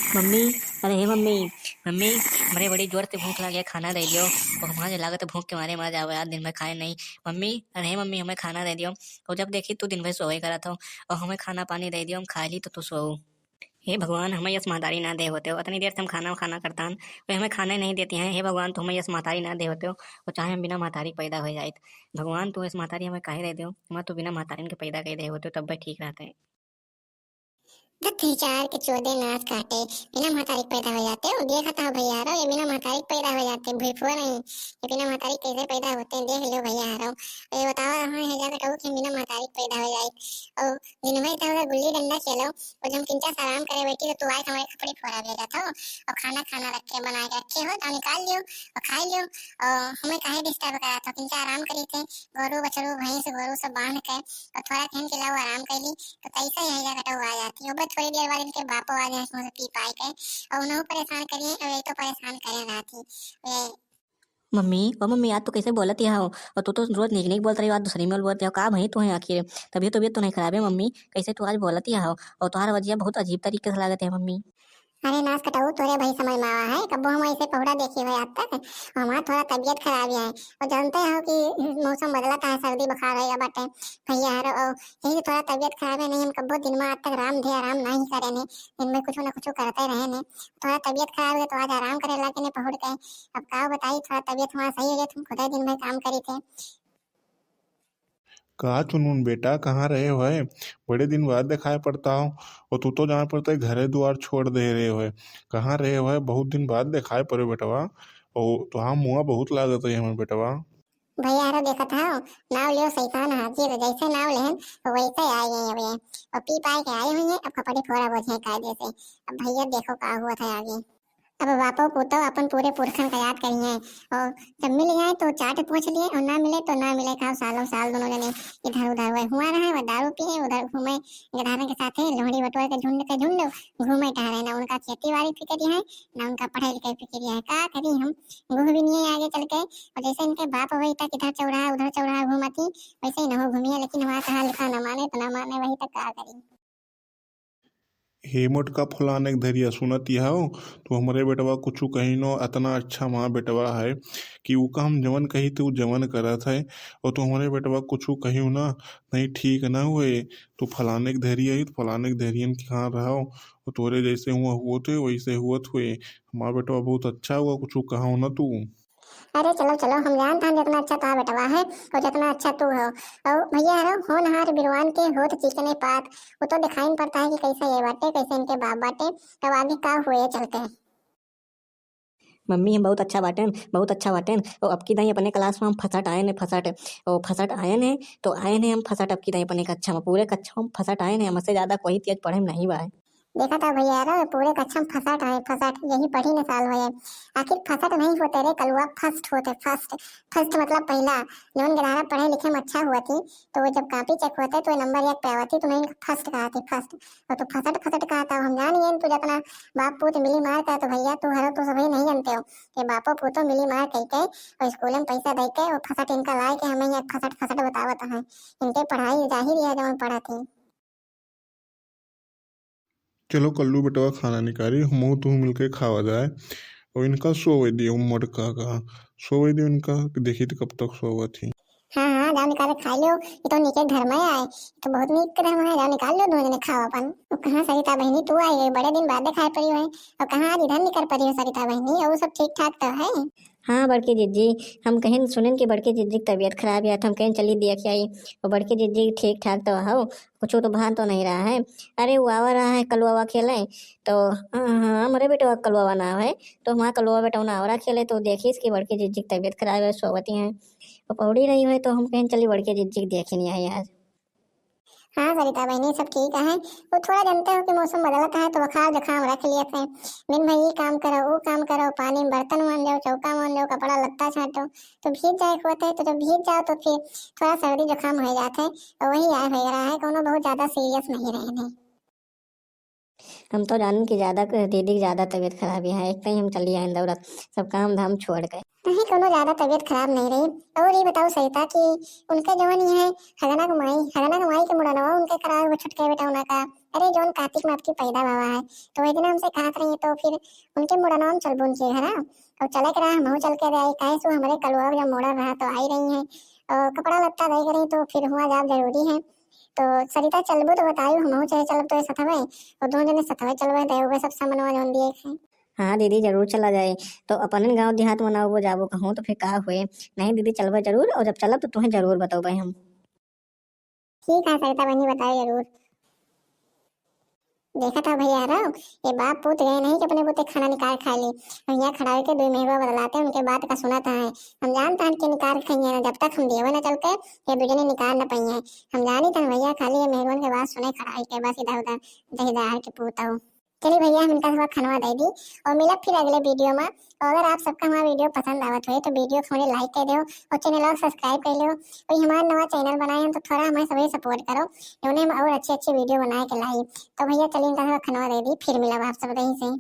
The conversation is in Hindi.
मम्मी, अरे हे मम्मी, मम्मी, हमरे बड़ी जोर से भूख लगे, खाना दे दियो। और हमारे लागत भूख के मारे मर जाओ यार, दिन भर खाए नहीं। मम्मी, अरे हे मम्मी, हमें खाना दे दियो। और जब देखी तू दिन भर सोए करा था, और हमें खाना पानी दे दियो, हम खा ली तो तू सो। हे भगवान, हमें यस महतारी ना दे होते हो, इतनी देर से हम खाना खाना करता हन, वे हमें खाने नहीं देती हैं। हे भगवान, तो हमें यस महतारी ना दे होते हो, और चाहे हम बिना महतारी पैदा हो जाए। भगवान, तू यस महतारी हमें काहे दे दो, हम तो बिना महतारी के पैदा कह दे होते हो, तब भी ठीक रहते हैं। धत्ती चार के चौदह नाच काटे बिना महतारी पैदा हो जाते हो। देखा था भैया रो, ये बिना महतारी पैदा हो जाते हैं, भूखो नहीं। ये बिना महतारी कैसे पैदा होते हैं, देख लो भैया रो। ये बताओ हाँ है जाकर कहूँ कि बिना महतारी पैदा हो जाए। और दिन में इतना गुल्ली डंडा खेलो, और जब किंचा से आराम करे बैठी तो तू आए हमारे कपड़े फोड़ा भेजा था। और खाना खाना रख के बना के रखे हो तो निकाल लियो और खा लियो। और हमें काहे डिस्टर्ब करा था, किंचा आराम करी थे। गोरू बछरू भैंस गोरू सब बांध के और थोड़ा खेल के लाओ आराम कर ली तो कैसे यही जगह आ जाती है। थोड़ी देर बाद इनके बापो आ जाए इसमें से पी पाई के, और उन्हें परेशान करिए और ये तो परेशान करे रहती वे। मम्मी, ओ मम्मी, आज तो कैसे बोलत हो? और तू तो रोज निक निक बोलत रही, आज दूसरी में बोलत हो का भाई तू है आखिर? तबीयत तबीयत तो नहीं खराब है मम्मी? कैसे तू आज बोलत हो? और तुम्हारा वजिया बहुत अजीब तरीके से लागत है मम्मी। अरे नाच कटाऊ तोरे भाई समझ में आवा है, कब्बो हम ऐसे पहुड़ा देखी हुए आज तक। हमारा थोड़ा तबीयत खराब है और जानते हो कि मौसम बदलता है, सर्दी बुखार रहेगा बाटे भैया है। और यही तो थोड़ा तबीयत खराब है, नहीं हम कब्बो दिन में आज तक आराम नहीं करे ने। दिन में कुछ ना कुछ करते रहे ने। थोड़ा तबीयत खराब है तो आज आराम करे ला के ने पहुड़ के। अब का बताई, थोड़ा तबीयत हमारा सही हो गया, तुम खुद ही दिन भर काम करी थे। कहा चुनून बेटा, कहाँ रहे हो है? बड़े दिन बाद दिखाई पड़ता हो। और तू तो जहाँ पड़ता है घरे द्वार छोड़ दे रहे हो है। कहाँ रहे हो है? बहुत दिन बाद दिखाई पड़े बेटवा। और तो हाँ, मुआ बहुत लागत है हमें बेटवा। भैया रो देखा था, नाव लियो शैतान हाजिर, जैसे नाव लेहन वैसे आए हैं अभी। और पी पाए के आए हुए हैं, अब कपड़े फोड़ा बोझे कायदे से। अब भैया देखो का हुआ था आगे। अब बापो पूतो अपन पूरे पुरखन का याद करिए। और जब मिल जाए तो चाट पूछ लिए, और ना मिले तो ना मिले, खाओ सालों साल दोनों जने इधर उधर वह हुआ रहे, वह दारू पिए उधर घूमे गधारन के साथ लोहड़ी बटोर के झुंड घूमे टहरे। ना उनका खेती बाड़ी फिक्र है, ना उनका पढ़ाई लिखाई फिक्र है। का करी हम घूम भी नहीं आगे चल के। और जैसे इनके बाप वही तक इधर चौराहा उधर चौराहा घूमती, वैसे ही न हो घूमिए। लेकिन हमारा कहा लिखा न माने तो न माने, वही तक का करी। हेमोट का फुलाने के धैर्य सुनत यह हो। तो हमारे बेटवा कुछ कही नो, इतना अच्छा माँ बेटवा है कि वो का हम जवन कही थे वो जवन करत है। और तो हमारे बेटवा कुछ कही ना, नहीं ठीक ना हुए तो फलाने के धैर्य है, तो फलाने के धैर्य कहाँ रहो। और तोरे जैसे हुआ हुए थे वैसे हुआ हुए। हमारा बेटवा बहुत अच्छा हुआ, कुछ कहा ना तू। अरे चलो चलो, हम जानते हैं जितना अच्छा था बेटवा है और जितना अच्छा तू हो। और भैया हो नहार बिरवान के हो तो चिकने पात, वो तो दिखाई नहीं पड़ता है कि कैसे ये बाटे कैसे इनके बाप बाटे। तब आगे का हुए चलते हैं। मम्मी, हम बहुत अच्छा बाटेन, बहुत अच्छा बाटेन। और अब की दाई अपने क्लास में हम फसट आए ने फसट। और फसट आए ने तो आए ने हम फसट, अब की दाई अपने कक्षा में पूरे कक्षा में फसट आए ने, हमसे ज्यादा कोई तेज पढ़े में नहीं बा। देखा था भैया पूरे कक्षा में फसट है, फसट यही पढ़ी न साल हुए। आखिर फसट नहीं होते रे कलुआ, फर्स्ट होते, फर्स्ट। फर्स्ट मतलब पहला। जौन गधारा पढ़े लिखे में अच्छा हुआ थी तो वो जब कॉपी चेक होते तो नंबर एक पे आती, तो नहीं फर्स्ट कहा थी, फर्स्ट। और तो फसट फसट कहा था, हम जान गए तू जितना बाप पूत मिली मार का। तो भैया तू हरो तो सभी नहीं जानते हो कि बापो पूतो मिली मार कह के और स्कूल में पैसा दे के और फसट इनका लाए के हमें यहाँ फसट फसट बतावत है। इनके पढ़ाई जाहिर है जौन पढ़ा थी। चलो कल्लू बेटवा खाना निकाली, हम तू मिलके खावा जाए। और इनका सोवे दी उम्र का सोवे दी उनका, देखी थी कब तक सोवा थी। हाँ हाँ, जाओ निकाल के खा लो। ये तो नीचे घर में आए, ये तो बहुत नीक धर्म है। जाओ निकाल लो, दो जने खाओ अपन। तो कहाँ सरिता बहनी तू आई है, बड़े दिन बाद खाए पड़ी है। और कहाँ आज इधर निकल पड़ी हो सरिता बहनी, और वो सब ठीक ठाक तो है? हाँ बड़की जीजी, हम कहें सुनन की बड़की जीजी की तबीयत खराब है, तो हम कहें चली दिया क्या आई। और बड़की जीजी ठीक ठाक तो हो, कुछ तो भान तो नहीं रहा है। अरे वो आवा रहा है कलुआ खेले तो। हाँ हाँ, हमारे बेटा कलुआ ना है, तो हमारा कलुआ बेटा ना आवरा खेले तो देखी इसकी बड़की जीजी की तबीयत खराब है, सोवती हैं। और पौड़ी रही है तो हम कहें चली बड़की जीजी की देखी नहीं आई आज। हाँ सरिता बहनी सब ठीक है। वो थोड़ा जानते हो कि मौसम बदलता है तो बुखार जुकाम रख लिए थे। दिन भर ये काम करो वो काम करो, पानी में बर्तन मान लो, चौका मान लो, कपड़ा लत्ता छाटो तो भीग जाए होते है। तो जब भीग जाओ तो फिर थोड़ा सर्दी जुकाम हो जाते है। और वही आए हो रहा है, कोनो बहुत ज्यादा सीरियस नहीं रहे। हम तो जानन की ज्यादा दीदी की ज्यादा तबीयत खराब है, एक ही हम चली आए दौड़त, सब काम धाम छोड़ गए। नहीं कोनो ज्यादा तबीयत खराब नहीं रही। और ये बताओ सरिता कि उनके जवन ये है हगना कुमाई के मुड़नवा उनके कराए वो छुटके बेटा उनका अरे जोन कार्तिक में आपकी पैदा बाबा है तो वही दिन हमसे कहत रही तो फिर उनके मुड़नवा में चलबो उनके घर और चले के रहा हम चल के रहे काहे सो हमारे कलवा जब मोड़ा रहा तो आई रही है और कपड़ा लत्ता रह रही तो फिर हुआ जाब जरूरी है तो सरिता चलबो तो बताइयो हम चाहे चलब तो सथवे और दोनों जने सथवे चलबे देवे सब सामानवा जोन दिए है। हाँ दीदी जरूर चला जाए तो अपन गांव देहात में ना वो जाबो कहूँ तो फिर का हुए। नहीं दीदी चलबे जरूर और जब चलब तो तुम्हें जरूर बताओ हम। ठीक है सरिता बहनी बताओ जरूर। देखा था भैया रहो ये बाप पूत गए नहीं कि अपने पुते खाना निकाल खा ली भैया खड़ा होकर 2 मेहरबा बदलाते उनके बात का सुना था है हम जानते हैं कि निकाल खाइए ना जब तक हम देवे ना चल के ये दूजने निकाल ना पाइए हम जानी था भैया खाली ये मेहरबान के बात सुने खड़ा होके बस इधर उधर दहीदार के पूता हूँ। चलिए भैया हम इनका थोड़ा खनवा दे दी और मिला फिर अगले वीडियो में और अगर आप सबका हमारा वीडियो पसंद आवत हो तो वीडियो को थोड़ी लाइक कर दो और चैनल को सब्सक्राइब कर लो। कोई हमारा नवा चैनल बनाए हैं तो थोड़ा हमें सभी सपोर्ट करो उन्हें हम और अच्छी अच्छी वीडियो बनाए के लाई। तो भैया चलिए इनका थोड़ा खनवा दे दी फिर मिला आप सब रही से।